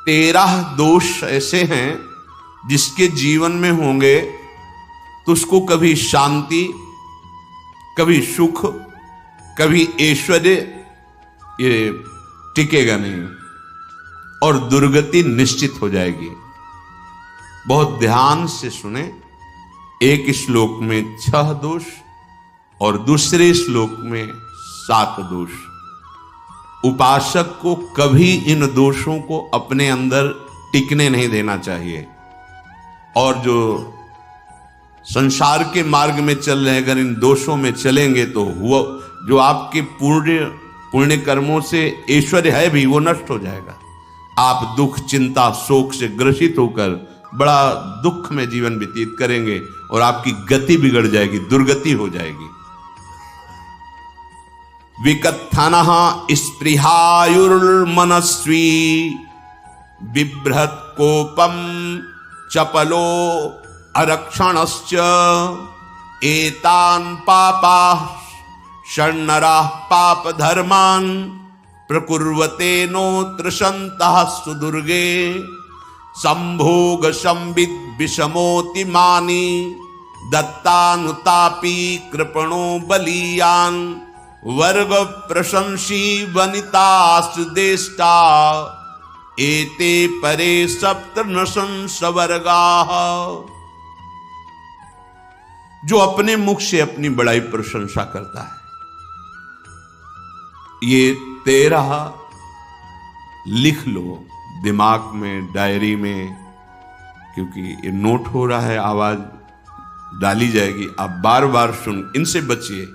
13 दोष ऐसे हैं जिसके जीवन में होंगे तो उसको कभी शांति, कभी सुख, कभी ऐश्वर्य ये टिकेगा नहीं और दुर्गति निश्चित हो जाएगी। बहुत ध्यान से सुने। एक श्लोक में 6 दोष और दूसरे श्लोक में 7 दोष। उपासक को कभी इन दोषों को अपने अंदर टिकने नहीं देना चाहिए। और जो संसार के मार्ग में चल रहे हैं, अगर इन दोषों में चलेंगे तो वो जो आपके पुण्य कर्मों से ऐश्वर्य है भी वो नष्ट हो जाएगा। आप दुख, चिंता, शोक से ग्रसित होकर बड़ा दुख में जीवन व्यतीत करेंगे और आपकी गति बिगड़ जाएगी, दुर्गति हो जाएगी। विकत्थनः स्पृहायुर्मनस्वी बिभ्रत कोपम चपलो अरक्षणश्च एतान् पापाः षण्णराः पाप धर्मान् प्रकुर्वते नोत्र सन्तः सुदुर्गे संभोग संविद विषमोति मानी दत्तानुतापी कृपणो बलीयान वर्ग प्रशंसी वनितास्तु देष्टा एते परे सप्तनशंस वर्गाः। जो अपने मुख से अपनी बड़ाई प्रशंसा करता है, ये 13 लिख लो दिमाग में, डायरी में, क्योंकि ये नोट हो रहा है, आवाज डाली जाएगी, आप बार बार सुन, इनसे बचिए।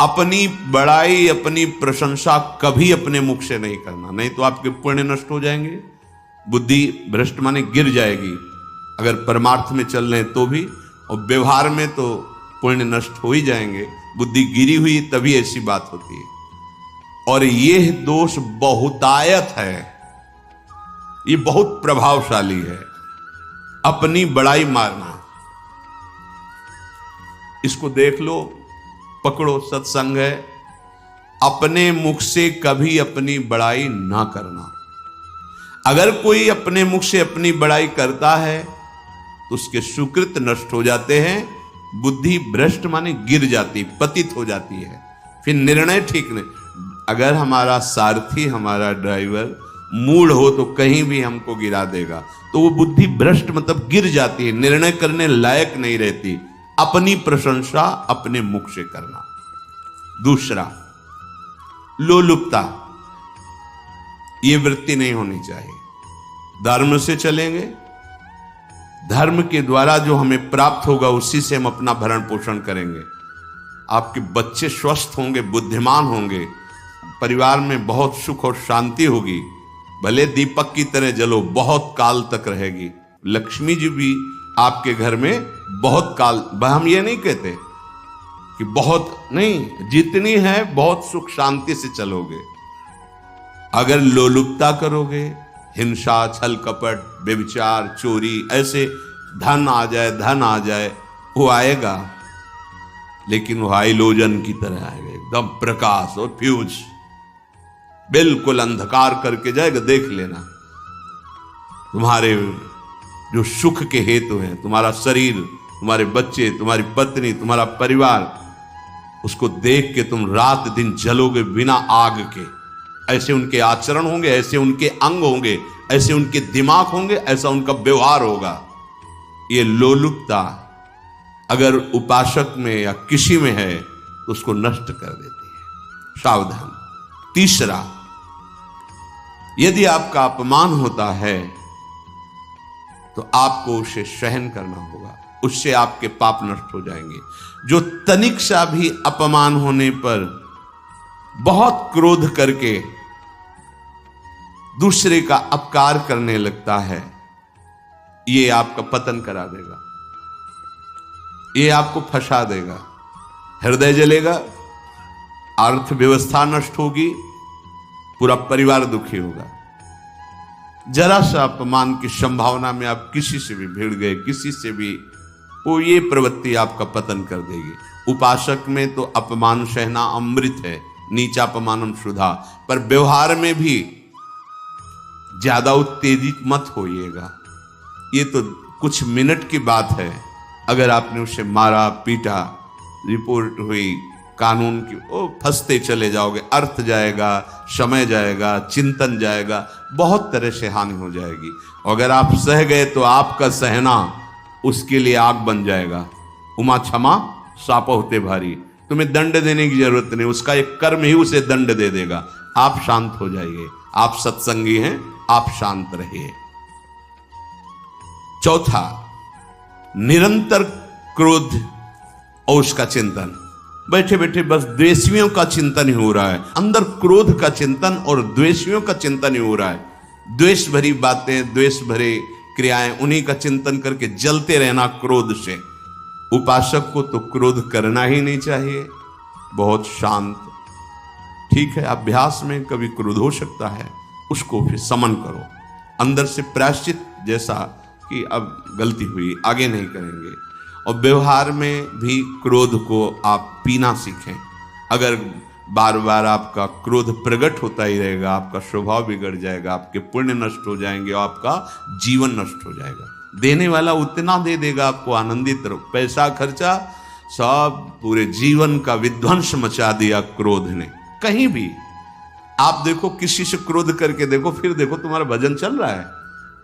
अपनी बड़ाई, अपनी प्रशंसा कभी अपने मुख से नहीं करना, नहीं तो आपके पुण्य नष्ट हो जाएंगे, बुद्धि भ्रष्ट माने गिर जाएगी। अगर परमार्थ में चल रहे हैं तो भी, और व्यवहार में तो पुण्य नष्ट हो ही जाएंगे। बुद्धि गिरी हुई तभी ऐसी बात होती है। और यह दोष बहुतायत है, ये बहुत प्रभावशाली है। अपनी बड़ाई मारना, इसको देख लो, पकड़ो, सत्संग है। अपने मुख से कभी अपनी बड़ाई ना करना। अगर कोई अपने मुख से अपनी बड़ाई करता है तो उसके सुकृत नष्ट हो जाते हैं, बुद्धि भ्रष्ट माने गिर जाती, पतित हो जाती है, फिर निर्णय ठीक नहीं। अगर हमारा सारथी, हमारा ड्राइवर मूढ़ हो तो कहीं भी हमको गिरा देगा, तो वो बुद्धि भ्रष्ट मतलब गिर जाती है, निर्णय करने लायक नहीं रहती। अपनी प्रशंसा अपने मुख से करना। दूसरा, लोलुपता, ये वृत्ति नहीं होनी चाहिए। धर्म से चलेंगे, धर्म के द्वारा जो हमें प्राप्त होगा उसी से हम अपना भरण पोषण करेंगे। आपके बच्चे स्वस्थ होंगे, बुद्धिमान होंगे, परिवार में बहुत सुख और शांति होगी। भले दीपक की तरह जलो, बहुत काल तक रहेगी। लक्ष्मी जी भी आपके घर में बहुत काल, हम ये नहीं कहते कि बहुत नहीं, जितनी है बहुत सुख शांति से चलोगे। अगर लोलुपता करोगे, हिंसा, छल कपट, व्यभिचार, चोरी, ऐसे धन आ जाए, वो आएगा, लेकिन वो हाइलोजन की तरह आएगा, एकदम प्रकाश और फ्यूज, बिल्कुल अंधकार करके जाएगा। देख लेना, तुम्हारे जो सुख के हेतु हैं, तुम्हारा शरीर, तुम्हारे बच्चे, तुम्हारी पत्नी, तुम्हारा परिवार, उसको देख के तुम रात दिन जलोगे बिना आग के। ऐसे उनके आचरण होंगे, ऐसे उनके अंग होंगे, ऐसे उनके दिमाग होंगे, ऐसा उनका व्यवहार होगा। ये लोलुपता अगर उपासक में या किसी में है तो उसको नष्ट कर देती है। सावधान। तीसरा, यदि आपका अपमान होता है तो आपको उसे सहन करना होगा, उससे आपके पाप नष्ट हो जाएंगे। जो तनिक सा भी अपमान होने पर बहुत क्रोध करके दूसरे का अपकार करने लगता है, ये आपका पतन करा देगा, ये आपको फंसा देगा, हृदय जलेगा, अर्थव्यवस्था नष्ट होगी, पूरा परिवार दुखी होगा। जरा सा अपमान की संभावना में आप किसी से भी भिड़ गए, किसी से भी, वो ये प्रवृत्ति आपका पतन कर देगी। उपासक में तो अपमान सहना अमृत है, नीचापमानम सुधा, पर व्यवहार में भी ज्यादा उत्तेजित मत होइएगा। ये तो कुछ मिनट की बात है, अगर आपने उसे मारा पीटा, रिपोर्ट हुई कानून की, ओ फंसते चले जाओगे, अर्थ जाएगा, समय जाएगा, चिंतन जाएगा, बहुत तरह से हानि हो जाएगी। अगर आप सह गए तो आपका सहना उसके लिए आग बन जाएगा। उमा क्षमा साप होते भारी, तुम्हें दंड देने की जरूरत नहीं, उसका एक कर्म ही उसे दंड दे देगा। आप शांत हो जाइए, आप सत्संगी हैं, आप शांत रहिए। चौथा, निरंतर क्रोध और उसका चिंतन। बैठे बैठे बस द्वेषियों का चिंतन ही हो रहा है, अंदर क्रोध का चिंतन और द्वेषियों का चिंतन ही हो रहा है। द्वेष भरी बातें, द्वेष भरे क्रियाएं, उन्हीं का चिंतन करके जलते रहना क्रोध से। उपासक को तो क्रोध करना ही नहीं चाहिए, बहुत शांत। ठीक है, अभ्यास में कभी क्रोध हो सकता है, उसको फिर समन करो, अंदर से प्रायश्चित, जैसा कि अब गलती हुई, आगे नहीं करेंगे। और व्यवहार में भी क्रोध को आप पीना सीखें। अगर बार बार आपका क्रोध प्रकट होता ही रहेगा, आपका स्वभाव बिगड़ जाएगा, आपके पुण्य नष्ट हो जाएंगे और आपका जीवन नष्ट हो जाएगा। देने वाला उतना दे देगा, आपको आनंदित रहो। पैसा खर्चा सब पूरे जीवन का विध्वंस मचा दिया क्रोध ने। कहीं भी आप देखो, किसी से क्रोध करके देखो, फिर देखो तुम्हारा भजन चल रहा है,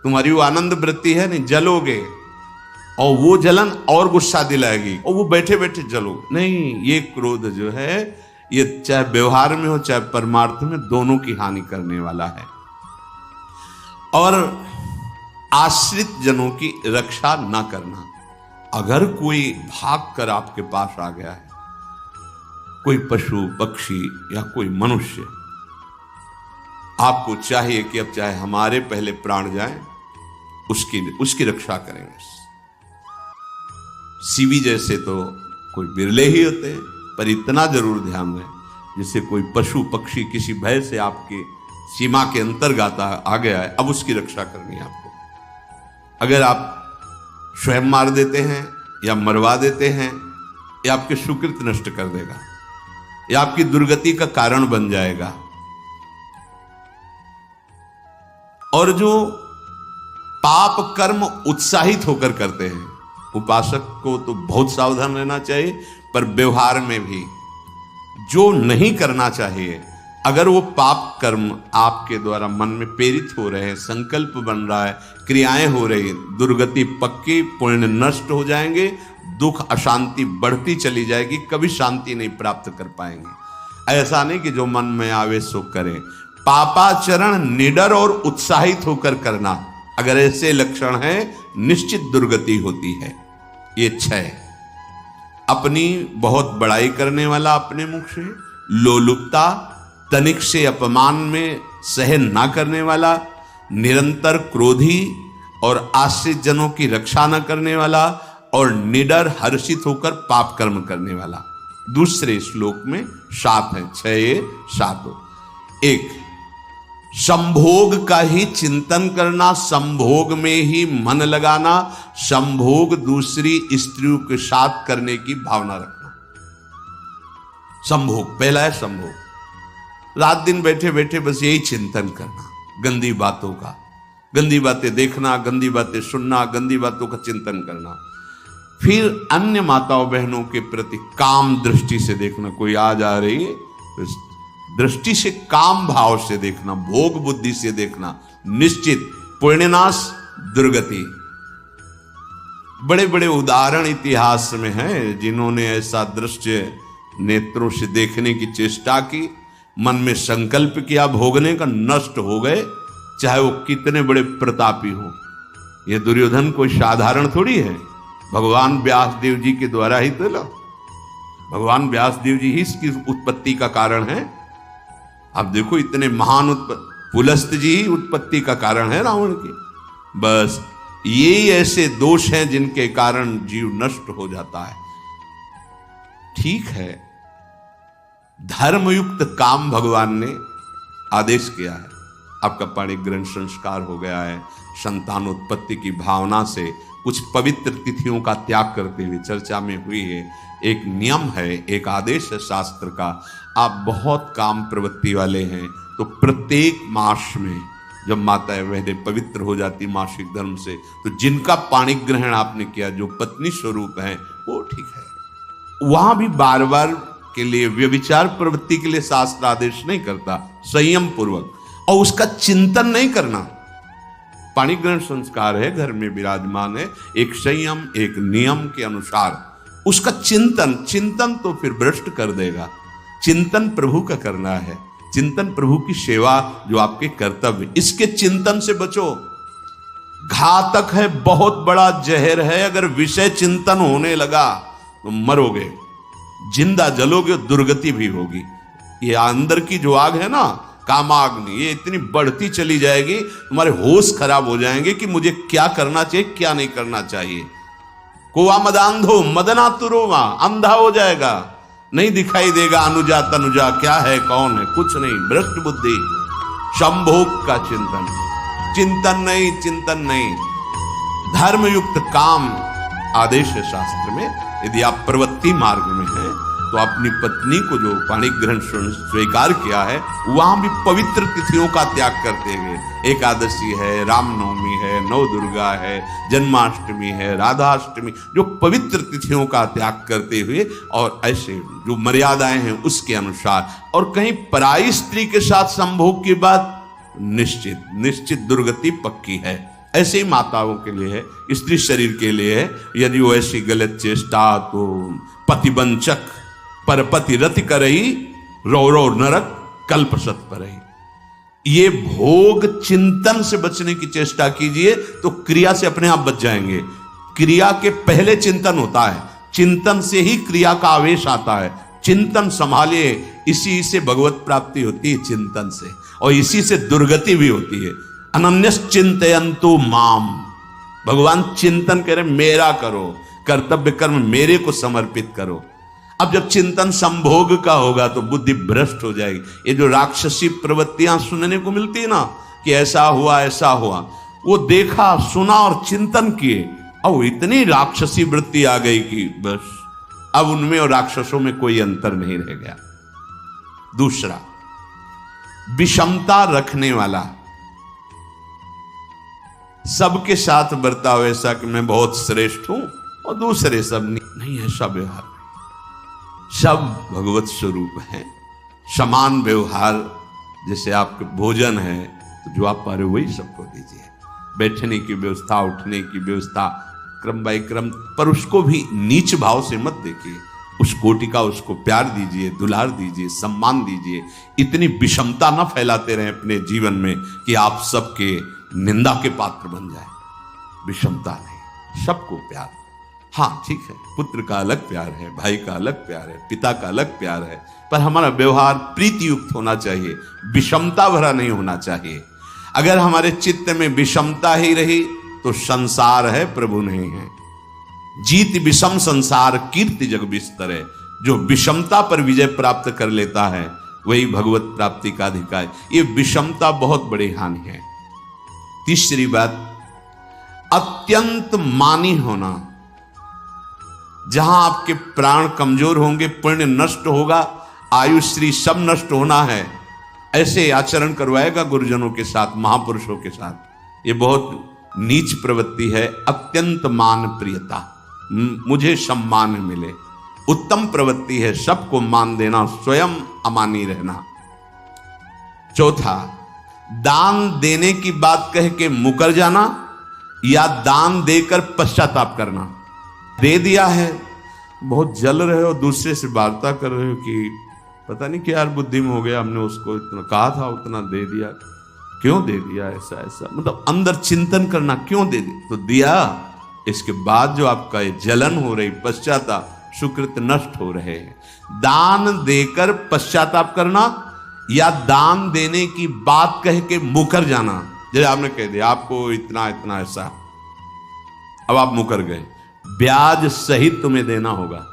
तुम्हारी वो आनंद वृत्ति है नहीं, जलोगे और वो जलन और गुस्सा दिलाएगी और वो बैठे बैठे जलो नहीं। ये क्रोध जो है, ये चाहे व्यवहार में हो चाहे परमार्थ में, दोनों की हानि करने वाला है। और आश्रित जनों की रक्षा ना करना। अगर कोई भाग कर आपके पास आ गया है, कोई पशु पक्षी या कोई मनुष्य, आपको चाहिए कि अब चाहे हमारे पहले प्राण जाएं, उसकी रक्षा करेंगे। सीवी जैसे तो कोई बिरले ही होते हैं, पर इतना जरूर ध्यान दें, जैसे कोई पशु पक्षी किसी भय से आपके सीमा के अंतर्गत आ गया है, अब उसकी रक्षा करनी है आपको। अगर आप स्वयं मार देते हैं या मरवा देते हैं, या आपके सुकृत नष्ट कर देगा, या आपकी दुर्गति का कारण बन जाएगा। और जो पाप कर्म उत्साहित होकर करते हैं, उपासक को तो बहुत सावधान रहना चाहिए, पर व्यवहार में भी जो नहीं करना चाहिए, अगर वो पाप कर्म आपके द्वारा मन में प्रेरित हो रहे हैं, संकल्प बन रहा है, क्रियाएं हो रही, दुर्गति पक्की, पुण्य नष्ट हो जाएंगे, दुख अशांति बढ़ती चली जाएगी, कभी शांति नहीं प्राप्त कर पाएंगे। ऐसा नहीं कि जो मन में आवे सो करें। पापाचरण निडर और उत्साहित होकर करना, अगर ऐसे लक्षण हैं, निश्चित दुर्गति होती है। ये 6, अपनी बहुत बड़ाई करने वाला अपने मुख से, लोलुपता, तनिक से अपमान में सहन ना करने वाला, निरंतर क्रोधी और आश्रित जनों की रक्षा न करने वाला, और निडर हर्षित होकर पाप कर्म करने वाला। दूसरे श्लोक में 7 है, 6 7। 1, संभोग का ही चिंतन करना, संभोग में ही मन लगाना, संभोग दूसरी स्त्रियों के साथ करने की भावना रखना। संभोग पहला है, संभोग। रात दिन बैठे बैठे बस यही चिंतन करना, गंदी बातों का, गंदी बातें देखना, गंदी बातें सुनना, गंदी बातों का चिंतन करना। फिर अन्य माताओं बहनों के प्रति काम दृष्टि से देखना, कोई आ जा रही है दृष्टि से, काम भाव से देखना, भोग बुद्धि से देखना, निश्चित पुण्यनाश दुर्गति। बड़े बड़े उदाहरण इतिहास में हैं, जिन्होंने ऐसा दृश्य नेत्रों से देखने की चेष्टा की, मन में संकल्प किया भोगने का, नष्ट हो गए, चाहे वो कितने बड़े प्रतापी हो। ये दुर्योधन कोई साधारण थोड़ी है, भगवान व्यासदेव जी के द्वारा ही तो लो, भगवान व्यासदेव जी ही इसकी उत्पत्ति का कारण है। आप देखो, इतने महान पुलस्त जी ही उत्पत्ति का कारण है रावण की। बस ये ऐसे दोष हैं जिनके कारण जीव नष्ट हो जाता है। ठीक है, धर्मयुक्त काम भगवान ने आदेश किया है, आपका पाणिक ग्रहण संस्कार हो गया है, संतानोत्पत्ति की भावना से कुछ पवित्र तिथियों का त्याग करते हुए चर्चा में हुई है। एक नियम है, एक आदेश है शास्त्र का। आप बहुत काम प्रवृत्ति वाले हैं तो प्रत्येक मास में जब माताएं बहनें पवित्र हो जाती मासिक धर्म से, तो जिनका पाणी ग्रहण आपने किया, जो पत्नी स्वरूप है, वो ठीक है। वहां भी बार बार के लिए व्यभिचार प्रवृत्ति के लिए शास्त्र आदेश नहीं करता, संयम पूर्वक, और उसका चिंतन नहीं करना। पाणी ग्रहण संस्कार है, घर में विराजमान है, एक संयम एक नियम के अनुसार उसका चिंतन तो फिर भ्रष्ट कर देगा। चिंतन प्रभु का करना है, चिंतन प्रभु की सेवा जो आपके कर्तव्य, इसके चिंतन से बचो। घातक है, बहुत बड़ा जहर है। अगर विषय चिंतन होने लगा तो मरोगे, जिंदा जलोगे, दुर्गति भी होगी। ये अंदर की जो आग है ना, कामाग्नि, ये इतनी बढ़ती चली जाएगी, तुम्हारे होश खराब हो जाएंगे कि मुझे क्या करना चाहिए क्या नहीं करना चाहिए। कोवा मदांधो मदनातुरोवा, अंधा हो जाएगा, नहीं दिखाई देगा अनुजा तनुजा क्या है कौन है, कुछ नहीं, भ्रष्ट बुद्धि। संभोग का चिंतन नहीं। धर्मयुक्त काम आदेश है शास्त्र में। यदि आप प्रवृत्ति मार्ग में हैं तो अपनी पत्नी को जो पाणी ग्रहण स्वीकार किया है, वहां भी पवित्र तिथियों का त्याग करते हुए, एकादशी है, रामनवमी है, नवदुर्गा है, जन्माष्टमी है, राधाष्टमी, जो पवित्र तिथियों का त्याग करते हुए, और ऐसे जो मर्यादाएं हैं उसके अनुसार, और कहीं पराई स्त्री के साथ संभोग की बात निश्चित दुर्गति पक्की है। ऐसे ही माताओं के लिए है, स्त्री शरीर के लिए है। यदि वो ऐसी गलत चेष्टा, तो पतिवंचक परपति रति करही, रौरव नरक कल्पसत परही। ये भोग चिंतन से बचने की चेष्टा कीजिए तो क्रिया से अपने आप बच जाएंगे। क्रिया के पहले चिंतन होता है, चिंतन से ही क्रिया का आवेश आता है। चिंतन संभालिए, इसी से भगवत प्राप्ति होती है, चिंतन से, और इसी से दुर्गति भी होती है। अनन्यश्चिन्तयन्तु माम, भगवान चिंतन कह रहे मेरा करो, कर्तव्य कर्म मेरे को समर्पित करो। अब जब चिंतन संभोग का होगा तो बुद्धि भ्रष्ट हो जाएगी। ये जो राक्षसी प्रवृत्तियां सुनने को मिलती है ना, कि ऐसा हुआ, वो देखा सुना और चिंतन किए, और इतनी राक्षसी वृत्ति आ गई कि बस अब उनमें और राक्षसों में कोई अंतर नहीं रह गया। दूसरा, विषमता रखने वाला, सबके साथ बर्ताव ऐसा कि मैं बहुत श्रेष्ठ हूं और दूसरे सब नहीं, ऐसा व्यवहार नहीं। सब भगवत स्वरूप है, समान व्यवहार। जैसे आपके भोजन है तो जो आप पा रहे हो वही सबको दीजिए, बैठने की व्यवस्था, उठने की व्यवस्था, क्रम बाय क्रम, पर उसको भी नीच भाव से मत देखिए। उस कोटि का उसको प्यार दीजिए, दुलार दीजिए, सम्मान दीजिए। इतनी विषमता न फैलाते रहें अपने जीवन में कि आप सबके निंदा के पात्र बन जाए। विषमता नहीं, सबको प्यार। हाँ ठीक है, पुत्र का अलग प्यार है, भाई का अलग प्यार है, पिता का अलग प्यार है, पर हमारा व्यवहार प्रीति युक्त होना चाहिए, विषमता भरा नहीं होना चाहिए। अगर हमारे चित्त में विषमता ही रही तो संसार है, प्रभु नहीं है। जीत विषम संसार कीर्ति जग बिस्तरे। जो विषमता पर विजय प्राप्त कर लेता है वही भगवत प्राप्ति का अधिकारी। ये विषमता बहुत बड़ी हानि है। तीसरी बात, अत्यंत मानी होना। जहां आपके प्राण कमजोर होंगे, पुण्य नष्ट होगा, आयुश्री सब नष्ट होना है, ऐसे आचरण करवाएगा गुरुजनों के साथ, महापुरुषों के साथ। ये बहुत नीच प्रवृत्ति है। अत्यंत मान प्रियता, मुझे सम्मान मिले, उत्तम प्रवृत्ति है। सबको मान देना, स्वयं अमानी रहना। चौथा, दान देने की बात कह के मुकर जाना या दान देकर पश्चाताप करना। दे दिया है, बहुत जल रहे हो, दूसरे से वार्ता कर रहे हो कि पता नहीं क्या यार बुद्धि में हो गया, हमने उसको इतना कहा था, उतना दे दिया, क्यों दे दिया, ऐसा ऐसा, मतलब अंदर चिंतन करना, क्यों दे दिया तो दिया। इसके बाद जो आपका ये जलन हो रही, पश्चाताप, सुकृत नष्ट हो रहे हैं। दान देकर पश्चाताप करना या दान देने की बात कह के मुकर जाना। जैसे आपने कह दिया आपको इतना इतना ऐसा, अब आप मुकर गए, ब्याज सहित तुम्हें देना होगा,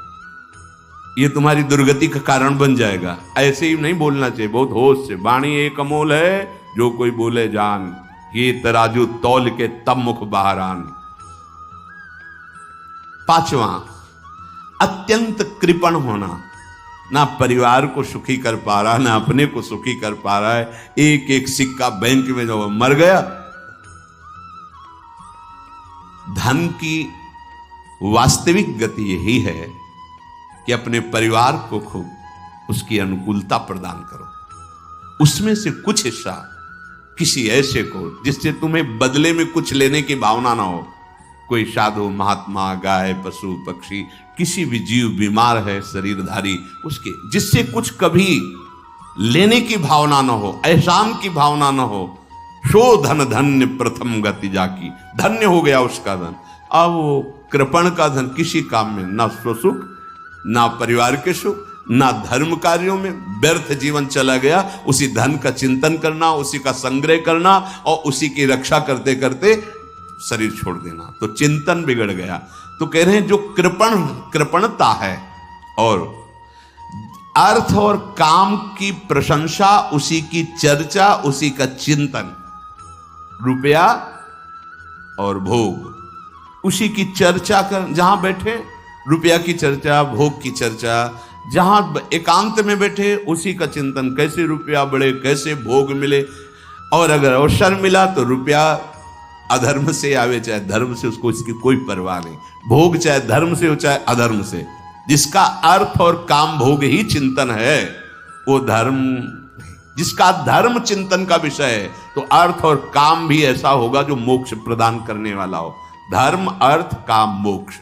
ये तुम्हारी दुर्गति का कारण बन जाएगा। ऐसे ही नहीं बोलना चाहिए, बहुत होश से। वाणी एक अमोल है, जो कोई बोले जान, ये तराजू तौल के तब मुख बाहर आन। पांचवा, अत्यंत कृपण होना। ना परिवार को सुखी कर पा रहा, ना अपने को सुखी कर पा रहा है। एक एक सिक्का बैंक में जो मर गया। धन की वास्तविक गति यही है कि अपने परिवार को खूब उसकी अनुकूलता प्रदान करो, उसमें से कुछ हिस्सा किसी ऐसे को जिससे तुम्हें बदले में कुछ लेने की भावना ना हो। कोई साधु महात्मा, गाय, पशु, पक्षी, किसी भी जीव बीमार है शरीरधारी, उसके जिससे कुछ कभी लेने की भावना ना हो, एहसान की भावना ना हो। सो धन धन्य प्रथम गति जाकी, धन्य हो गया उसका धन। अब वो कृपण का धन किसी काम में ना स्वसुख, ना परिवार के सुख, ना धर्म कार्यों में, व्यर्थ जीवन चला गया। उसी धन का चिंतन करना, उसी का संग्रह करना और उसी की रक्षा करते करते शरीर छोड़ देना, तो चिंतन बिगड़ गया। तो कह रहे हैं जो कृपणता है और अर्थ और काम की प्रशंसा, उसी की चर्चा, उसी का चिंतन, रुपया और भोग, उसी की चर्चा कर, जहां बैठे रुपया की चर्चा, भोग की चर्चा, जहां एकांत में बैठे उसी का चिंतन, कैसे रुपया बढ़े, कैसे भोग मिले। और अगर अवसर मिला तो रुपया अधर्म से आवे चाहे धर्म से, उसको इसकी कोई परवाह नहीं। भोग चाहे धर्म से हो चाहे अधर्म से, जिसका अर्थ और काम भोग ही चिंतन है वो धर्म, जिसका धर्म चिंतन का विषय है तो अर्थ और काम भी ऐसा होगा जो मोक्ष प्रदान करने वाला हो। धर्म, अर्थ, काम, मोक्ष,